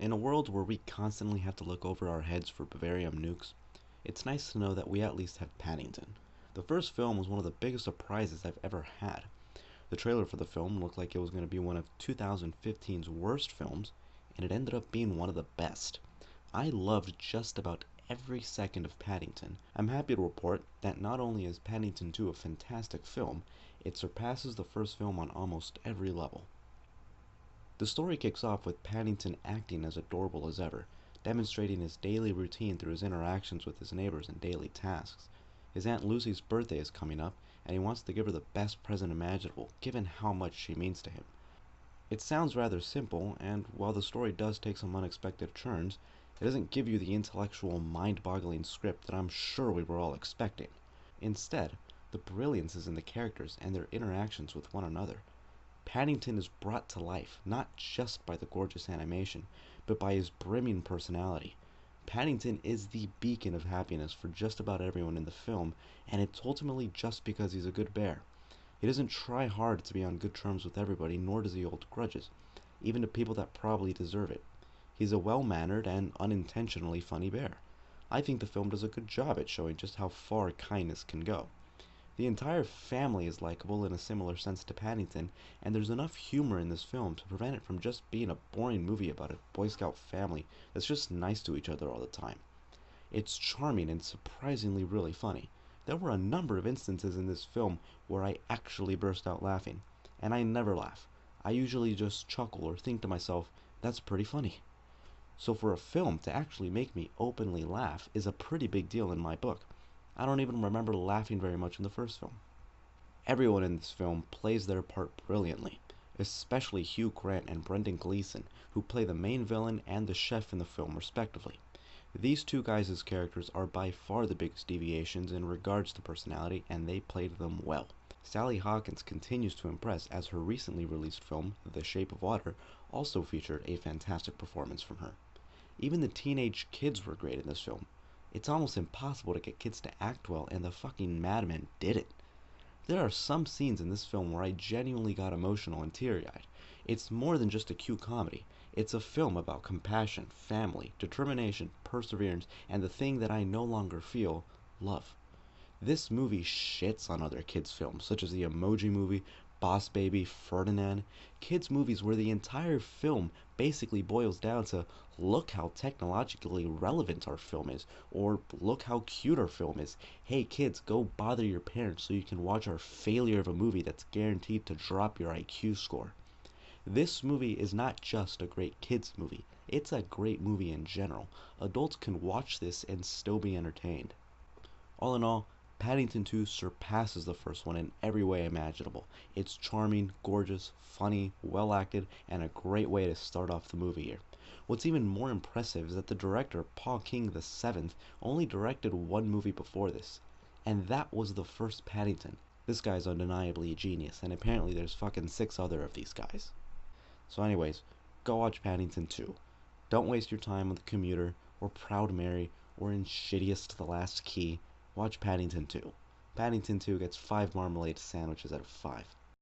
In a world where we constantly have to look over our heads for bavarium nukes, it's nice to know that we at least have Paddington. The first film was one of the biggest surprises I've ever had. The trailer for the film looked like it was going to be one of 2015's worst films, and it ended up being one of the best. I loved just about every second of Paddington. I'm happy to report that not only is Paddington 2 a fantastic film, it surpasses the first film on almost every level. The story kicks off with Paddington acting as adorable as ever, demonstrating his daily routine through his interactions with his neighbors and daily tasks. His Aunt Lucy's birthday is coming up, and he wants to give her the best present imaginable, given how much she means to him. It sounds rather simple, and while the story does take some unexpected turns, it doesn't give you the intellectual, mind-boggling script that I'm sure we were all expecting. Instead, the brilliance is in the characters and their interactions with one another. Paddington is brought to life not just by the gorgeous animation, but by his brimming personality. Paddington is the beacon of happiness for just about everyone in the film, and it's ultimately just because he's a good bear. He doesn't try hard to be on good terms with everybody, nor does he hold grudges, even to people that probably deserve it. He's a well-mannered and unintentionally funny bear. I think the film does a good job at showing just how far kindness can go. The entire family is likable in a similar sense to Paddington, and there's enough humor in this film to prevent it from just being a boring movie about a Boy Scout family that's just nice to each other all the time. It's charming and surprisingly really funny. There were a number of instances in this film where I actually burst out laughing, and I never laugh. I usually just chuckle or think to myself, that's pretty funny. So for a film to actually make me openly laugh is a pretty big deal in my book. I don't even remember laughing very much in the first film. Everyone in this film plays their part brilliantly, especially Hugh Grant and Brendan Gleeson, who play the main villain and the chef in the film respectively. These two guys' characters are by far the biggest deviations in regards to personality, and they played them well. Sally Hawkins continues to impress, as her recently released film, The Shape of Water, also featured a fantastic performance from her. Even the teenage kids were great in this film. It's almost impossible to get kids to act well, and the fucking madmen did it. There are some scenes in this film where I genuinely got emotional and teary-eyed. It's more than just a cute comedy. It's a film about compassion, family, determination, perseverance, and the thing that I no longer feel, love. This movie shits on other kids' films, such as the Emoji Movie, Boss Baby, Ferdinand, kids' movies where the entire film basically boils down to look how technologically relevant our film is, or look how cute our film is. Hey kids, go bother your parents so you can watch our failure of a movie that's guaranteed to drop your IQ score. This movie is not just a great kids movie, it's a great movie in general. Adults can watch this and still be entertained. All in all, Paddington 2 surpasses the first one in every way imaginable. It's charming, gorgeous, funny, well acted, and a great way to start off the movie year. What's even more impressive is that the director, Paul King VII, only directed one movie before this, and that was the first Paddington. This guy's undeniably a genius, and apparently there's fucking 6 other of these guys. So anyways, go watch Paddington 2. Don't waste your time on The Commuter, or Proud Mary, or in shittiest The Last Key. Watch Paddington 2. Paddington 2 gets 5 marmalade sandwiches out of 5.